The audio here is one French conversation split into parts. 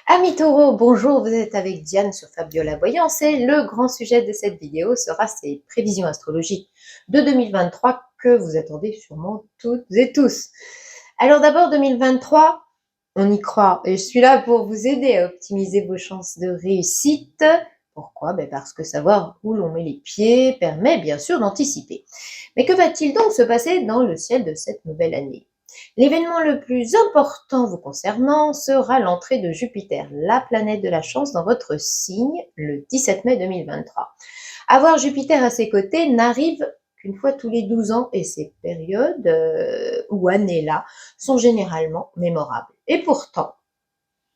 Amis taureaux, bonjour, vous êtes avec Diane sur Fabiola Voyance et le grand sujet de cette vidéo sera ces prévisions astrologiques de 2023 que vous attendez sûrement toutes et tous. Alors d'abord 2023, on y croit et je suis là pour vous aider à optimiser vos chances de réussite. Pourquoi? Parce que savoir où l'on met les pieds permet bien sûr d'anticiper. Mais que va-t-il donc se passer dans le ciel de cette nouvelle année? L'événement le plus important vous concernant sera l'entrée de Jupiter, la planète de la chance, dans votre signe le 17 mai 2023. Avoir Jupiter à ses côtés n'arrive qu'une fois tous les 12 ans et ces périodes ou années-là sont généralement mémorables. Et pourtant,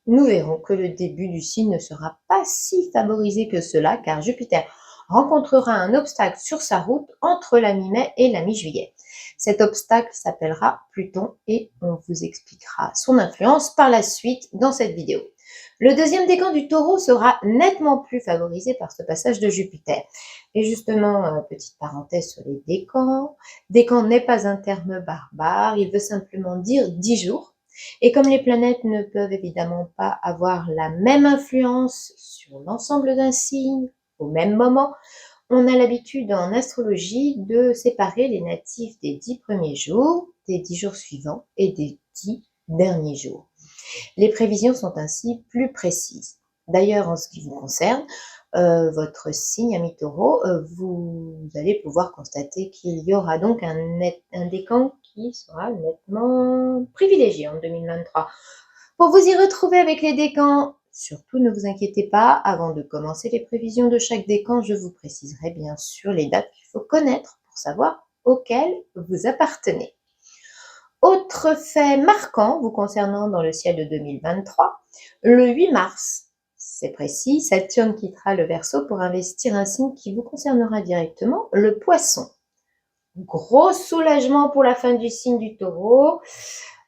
nous verrons que le début du signe ne sera pas si favorisé que cela car Jupiter rencontrera un obstacle sur sa route entre la mi-mai et la mi-juillet. Cet obstacle s'appellera Pluton et on vous expliquera son influence par la suite dans cette vidéo. Le deuxième décan du taureau sera nettement plus favorisé par ce passage de Jupiter. Et justement, petite parenthèse sur les décans. Décan n'est pas un terme barbare, il veut simplement dire 10 jours. Et comme les planètes ne peuvent évidemment pas avoir la même influence sur l'ensemble d'un signe au même moment, on a l'habitude en astrologie de séparer les natifs des 10 premiers jours, des 10 jours suivants et des 10 derniers jours. Les prévisions sont ainsi plus précises. D'ailleurs, en ce qui vous concerne, votre signe, ami taureau, vous allez pouvoir constater qu'il y aura donc un décan qui sera nettement privilégié en 2023. Pour vous y retrouver avec les décans, surtout ne vous inquiétez pas, avant de commencer les prévisions de chaque décan, je vous préciserai bien sûr les dates qu'il faut connaître pour savoir auxquelles vous appartenez. Autre fait marquant vous concernant dans le ciel de 2023, le 8 mars, c'est précis, Saturne quittera le Verseau pour investir un signe qui vous concernera directement, le Poisson. Gros soulagement pour la fin du signe du Taureau,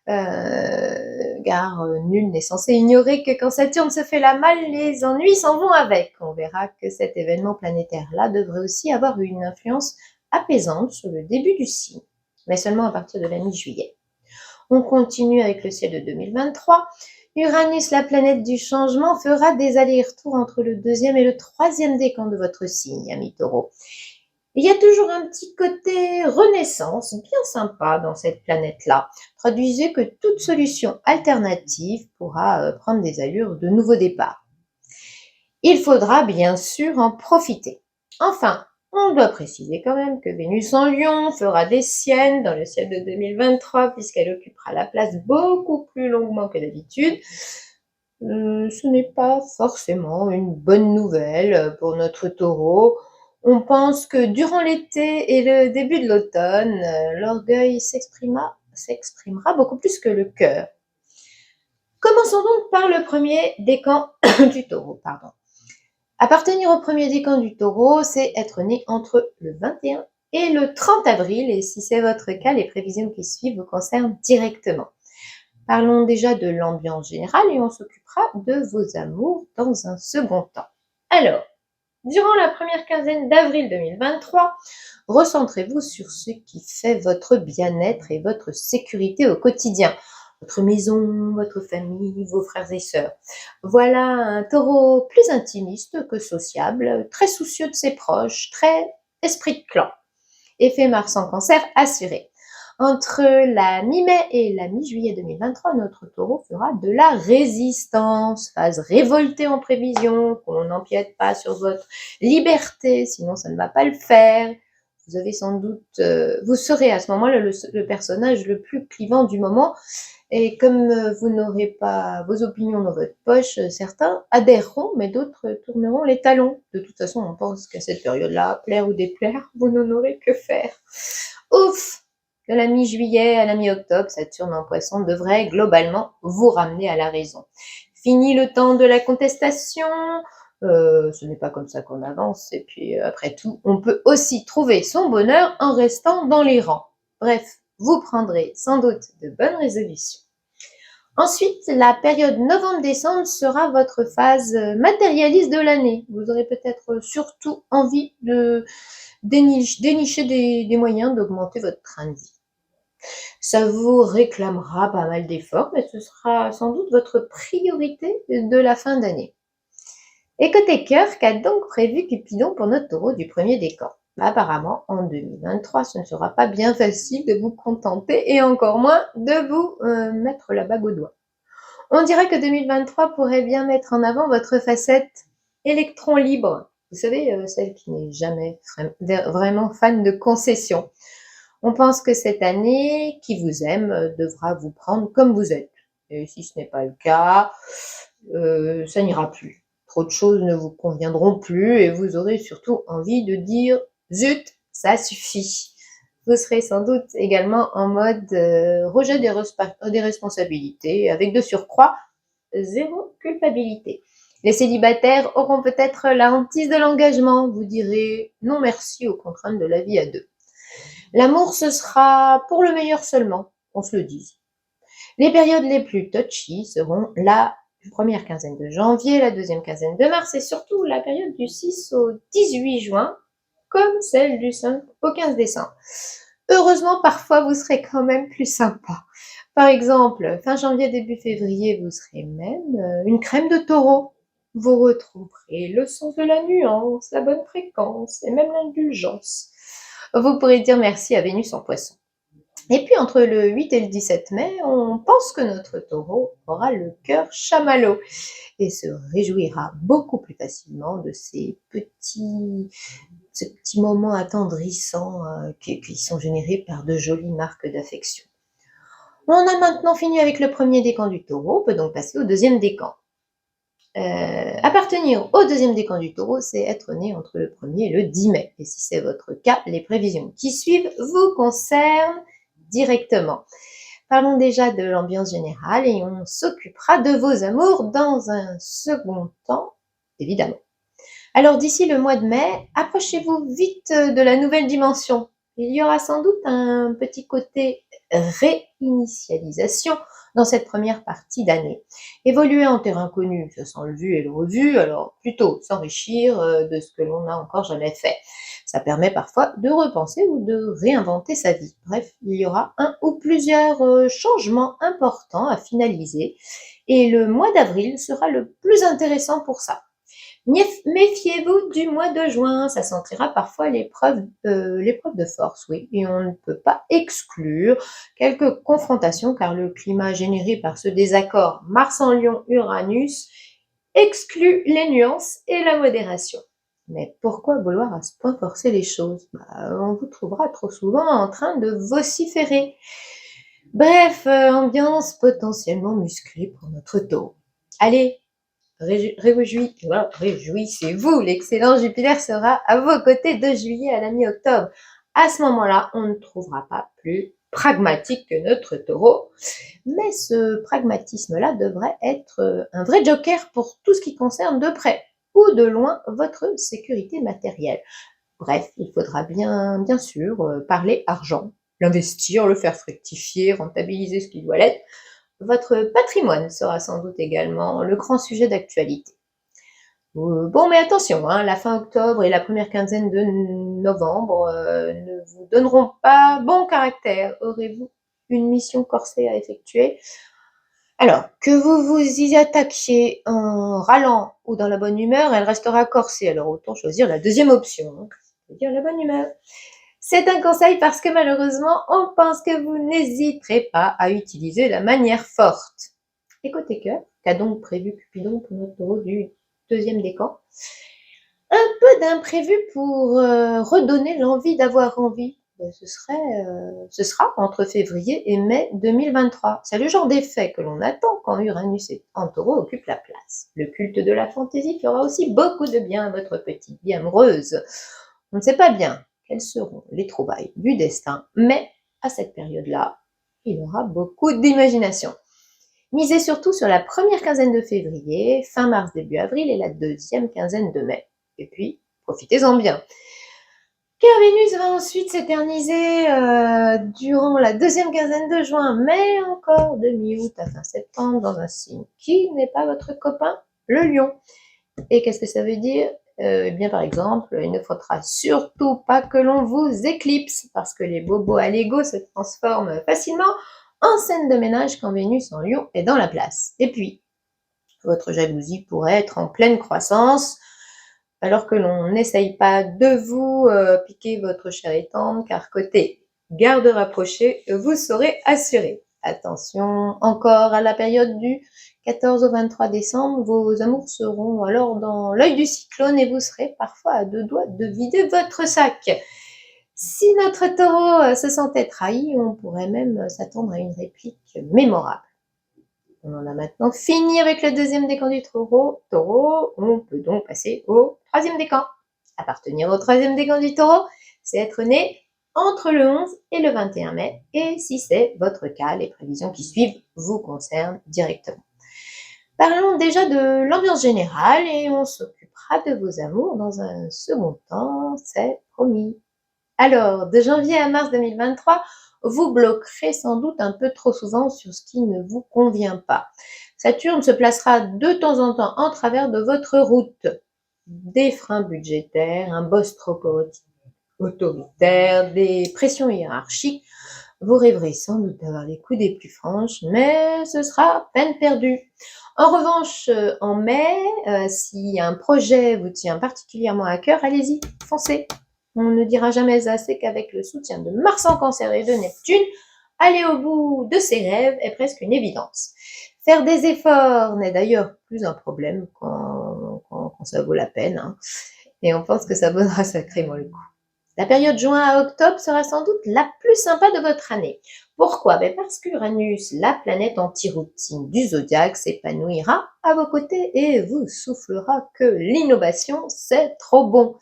car nul n'est censé ignorer que quand Saturne se fait la malle, les ennuis s'en vont avec. On verra que cet événement planétaire-là devrait aussi avoir une influence apaisante sur le début du signe, mais seulement à partir de la mi-juillet. On continue avec le ciel de 2023. Uranus, la planète du changement, fera des allers-retours entre le deuxième et le troisième décan de votre signe, ami taureau. Il y a toujours un petit côté renaissance bien sympa dans cette planète-là. Traduisez que toute solution alternative pourra prendre des allures de nouveau départ. Il faudra bien sûr en profiter. Enfin, on doit préciser quand même que Vénus en Lion fera des siennes dans le ciel de 2023 puisqu'elle occupera la place beaucoup plus longuement que d'habitude. Ce n'est pas forcément une bonne nouvelle pour notre taureau. On pense que durant l'été et le début de l'automne, l'orgueil s'exprimera beaucoup plus que le cœur. Commençons donc par le premier décan du taureau. Appartenir au premier décan du taureau, c'est être né entre le 21 et le 30 avril, et si c'est votre cas, les prévisions qui suivent vous concernent directement. Parlons déjà de l'ambiance générale et on s'occupera de vos amours dans un second temps. Alors, durant la première quinzaine d'avril 2023, recentrez-vous sur ce qui fait votre bien-être et votre sécurité au quotidien. Votre maison, votre famille, vos frères et sœurs. Voilà un taureau plus intimiste que sociable, très soucieux de ses proches, très esprit de clan. Effet Mars en Cancer assuré. Entre la mi-mai et la mi-juillet 2023, notre taureau fera de la résistance, phase révoltée en prévision, qu'on n'empiète pas sur votre liberté, sinon ça ne va pas le faire. Vous avez sans doute, vous serez à ce moment-là le personnage le plus clivant du moment. Et comme vous n'aurez pas vos opinions dans votre poche, certains adhéreront, mais d'autres tourneront les talons. De toute façon, on pense qu'à cette période-là, plaire ou déplaire, vous n'en aurez que faire. Ouf! De la mi-juillet à la mi-octobre, Saturne en Poisson devrait globalement vous ramener à la raison. Fini le temps de la contestation, ce n'est pas comme ça qu'on avance, et puis après tout, on peut aussi trouver son bonheur en restant dans les rangs. Bref, vous prendrez sans doute de bonnes résolutions. Ensuite, la période novembre-décembre sera votre phase matérialiste de l'année. Vous aurez peut-être surtout envie de dénicher des moyens d'augmenter votre train de vie. Ça vous réclamera pas mal d'efforts, mais ce sera sans doute votre priorité de la fin d'année. Et côté cœur, qu'a donc prévu Cupidon pour notre taureau du premier décan? Apparemment, en 2023, ce ne sera pas bien facile de vous contenter et encore moins de vous mettre la bague au doigt. On dirait que 2023 pourrait bien mettre en avant votre facette électron libre. Vous savez, celle qui n'est jamais vraiment fan de concessions. On pense que cette année, qui vous aime, devra vous prendre comme vous êtes. Et si ce n'est pas le cas, ça n'ira plus. Trop de choses ne vous conviendront plus et vous aurez surtout envie de dire zut, ça suffit. Vous serez sans doute également en mode rejet des responsabilités, avec de surcroît zéro culpabilité. Les célibataires auront peut-être la hantise de l'engagement. Vous direz non merci aux contraintes de la vie à deux. L'amour, ce sera pour le meilleur seulement, on se le dise. Les périodes les plus touchy seront la première quinzaine de janvier, la deuxième quinzaine de mars et surtout la période du 6 au 18 juin, comme celle du 5 au 15 décembre. Heureusement, parfois, vous serez quand même plus sympa. Par exemple, fin janvier, début février, vous serez même une crème de taureau. Vous retrouverez le sens de la nuance, la bonne fréquence et même l'indulgence. Vous pourrez dire merci à Vénus en poisson. Et puis entre le 8 et le 17 mai, on pense que notre taureau aura le cœur chamallow et se réjouira beaucoup plus facilement de ces petits moments attendrissants qui sont générés par de jolies marques d'affection. On a maintenant fini avec le premier décan du taureau, on peut donc passer au deuxième décan. Appartenir au deuxième décan du taureau, c'est être né entre le 1er et le 10 mai. Et si c'est votre cas, les prévisions qui suivent vous concernent directement. Parlons déjà de l'ambiance générale et on s'occupera de vos amours dans un second temps, évidemment. Alors d'ici le mois de mai, approchez-vous vite de la nouvelle dimension. Il y aura sans doute un petit côté réinitialisation dans cette première partie d'année. Évoluer en terrain connu, ça sent le vu et le revu, alors plutôt s'enrichir de ce que l'on n'a encore jamais fait. Ça permet parfois de repenser ou de réinventer sa vie. Bref, il y aura un ou plusieurs changements importants à finaliser et le mois d'avril sera le plus intéressant pour ça. Méfiez-vous du mois de juin, ça sentira parfois l'épreuve de force, oui, et on ne peut pas exclure quelques confrontations car le climat généré par ce désaccord Mars en Lion, Uranus exclut les nuances et la modération. Mais pourquoi vouloir à ce point forcer les choses? On vous trouvera trop souvent en train de vociférer. Bref, ambiance potentiellement musclée pour notre taureau. Allez, réjouissez-vous, l'excellent Jupiter sera à vos côtés de juillet à la mi-octobre. À ce moment-là, on ne trouvera pas plus pragmatique que notre taureau, mais ce pragmatisme-là devrait être un vrai joker pour tout ce qui concerne de près ou de loin votre sécurité matérielle. Bref, il faudra bien sûr parler argent, l'investir, le faire fructifier, rentabiliser ce qui doit l'être. Votre patrimoine sera sans doute également le grand sujet d'actualité. Bon, mais attention, la fin octobre et la première quinzaine de novembre ne vous donneront pas bon caractère. Aurez-vous une mission corsée à effectuer? Alors, que vous vous y attaquiez en râlant ou dans la bonne humeur, elle restera corsée. Alors, autant choisir la deuxième option, c'est-à-dire la bonne humeur. C'est un conseil parce que malheureusement, on pense que vous n'hésiterez pas à utiliser la manière forte. Et côté cœur, qu'a donc prévu Cupidon pour notre taureau du deuxième décan? Un peu d'imprévu pour redonner l'envie d'avoir envie. Ce sera entre février et mai 2023. C'est le genre d'effet que l'on attend quand Uranus en taureau occupe la place. Le culte de la fantaisie fera aussi beaucoup de bien à votre petite vie amoureuse. On ne sait pas bien quelles seront les trouvailles du destin, mais à cette période-là, il aura beaucoup d'imagination. Misez surtout sur la première quinzaine de février, fin mars, début avril et la deuxième quinzaine de mai. Et puis, profitez-en bien. Car Vénus va ensuite s'éterniser durant la deuxième quinzaine de juin, mais encore de mi-août à fin septembre dans un signe qui n'est pas votre copain, le lion. Et qu'est-ce que ça veut dire? Eh bien, par exemple, il ne faudra surtout pas que l'on vous éclipse, parce que les bobos à Lego se transforment facilement en scène de ménage quand Vénus en Lion est dans la place. Et puis, votre jalousie pourrait être en pleine croissance, alors que l'on n'essaye pas de vous piquer votre chair et tendre, car côté garde rapprochée, vous serez assuré. Attention encore à la période du 14 au 23 décembre, vos amours seront alors dans l'œil du cyclone et vous serez parfois à deux doigts de vider votre sac. Si notre taureau se sentait trahi, on pourrait même s'attendre à une réplique mémorable. On en a maintenant fini avec le deuxième décan du taureau. On peut donc passer au troisième décan. Appartenir au troisième décan du taureau, c'est être né entre le 11 et le 21 mai. Et si c'est votre cas, les prévisions qui suivent vous concernent directement. Parlons déjà de l'ambiance générale et on s'occupera de vos amours dans un second temps, c'est promis. Alors, de janvier à mars 2023, vous bloquerez sans doute un peu trop souvent sur ce qui ne vous convient pas. Saturne se placera de temps en temps en travers de votre route. Des freins budgétaires, un boss trop autoritaire, des pressions hiérarchiques. Vous rêverez sans doute d'avoir les coups des plus franches, mais ce sera peine perdue. En revanche, en mai, si un projet vous tient particulièrement à cœur, allez-y, foncez. On ne dira jamais assez qu'avec le soutien de Mars en Cancer et de Neptune, aller au bout de ses rêves est presque une évidence. Faire des efforts n'est d'ailleurs plus un problème quand ça vaut la peine, hein. Et on pense que ça vaudra sacrément le coup. La période juin à octobre sera sans doute la plus sympa de votre année. Pourquoi? Parce qu'Uranus, la planète anti-routine du zodiaque, s'épanouira à vos côtés et vous soufflera que l'innovation, c'est trop bon.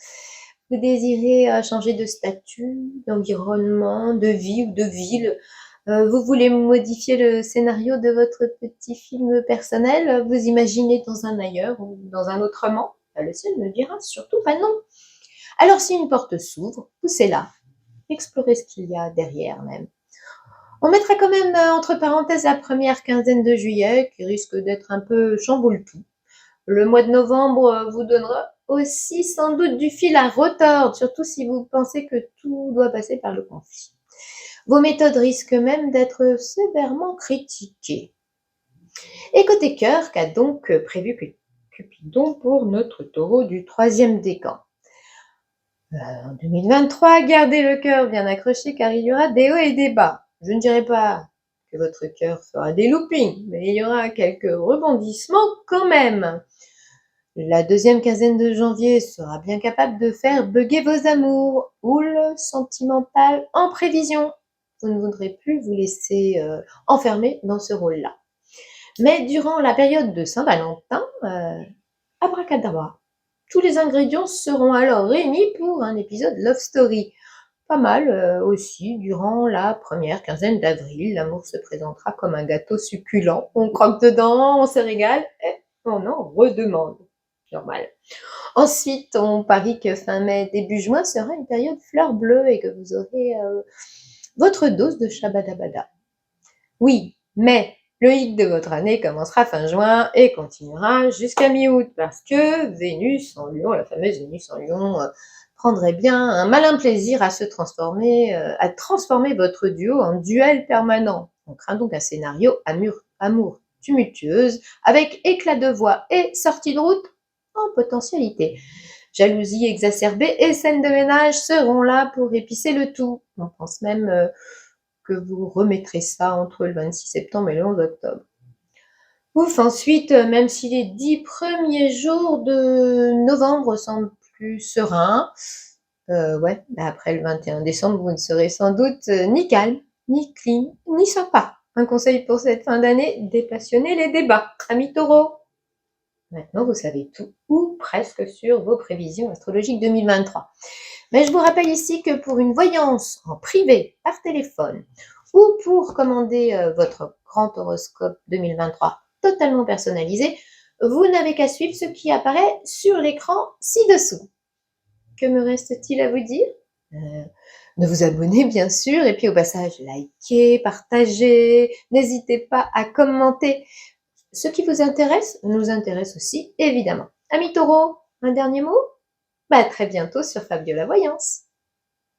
Vous désirez changer de statut, d'environnement, de vie ou de ville. Vous voulez modifier le scénario de votre petit film personnel. Vous imaginez dans un ailleurs ou dans un autrement. Le ciel ne dira surtout pas non. Alors si une porte s'ouvre, poussez-la. Explorez ce qu'il y a derrière même. On mettra quand même entre parenthèses la première quinzaine de juillet qui risque d'être un peu chamboule-tout. Le mois de novembre vous donnera aussi sans doute du fil à retordre, surtout si vous pensez que tout doit passer par le conflit. Vos méthodes risquent même d'être sévèrement critiquées. Et côté cœur, qu'a donc prévu Cupidon pour notre taureau du troisième décan? En 2023, gardez le cœur bien accroché car il y aura des hauts et des bas. Je ne dirais pas que votre cœur fera des loopings, mais il y aura quelques rebondissements quand même. La deuxième quinzaine de janvier sera bien capable de faire bugger vos amours, houle sentimentale en prévision. Vous ne voudrez plus vous laisser enfermer dans ce rôle-là. Mais durant la période de Saint-Valentin, abracadabra, tous les ingrédients seront alors réunis pour un épisode Love Story. Pas mal aussi, durant la première quinzaine d'avril, l'amour se présentera comme un gâteau succulent. On croque dedans, on se régale et on en redemande. Normal. Ensuite, on parie que fin mai, début juin sera une période fleur bleue et que vous aurez votre dose de shabadabada. Oui, mais le hic de votre année commencera fin juin et continuera jusqu'à mi-août parce que Vénus en Lion, la fameuse Vénus en Lion, prendrait bien un malin plaisir à à transformer votre duo en duel permanent. On craint donc un scénario amour tumultueuse avec éclat de voix et sortie de route en potentialité. Jalousie exacerbée et scène de ménage seront là pour épicer le tout. On pense même que vous remettrez ça entre le 26 septembre et le 11 octobre. Ouf, ensuite, même si les 10 premiers jours de novembre semblent plus sereins, après le 21 décembre, vous ne serez sans doute ni calme, ni clean, ni sympa. Un conseil pour cette fin d'année, dépassionnez les débats. Amis taureaux, maintenant vous savez tout, ou presque, sur vos prévisions astrologiques 2023. Mais je vous rappelle ici que pour une voyance en privé, par téléphone, ou pour commander votre grand horoscope 2023 totalement personnalisé, vous n'avez qu'à suivre ce qui apparaît sur l'écran ci-dessous. Que me reste-t-il à vous dire? De vous abonner bien sûr, et puis au passage, likez, partagez, n'hésitez pas à commenter. Ce qui vous intéresse nous intéresse aussi, évidemment. Amis taureaux, un dernier mot? Bah, à très bientôt sur Fabio la Voyance.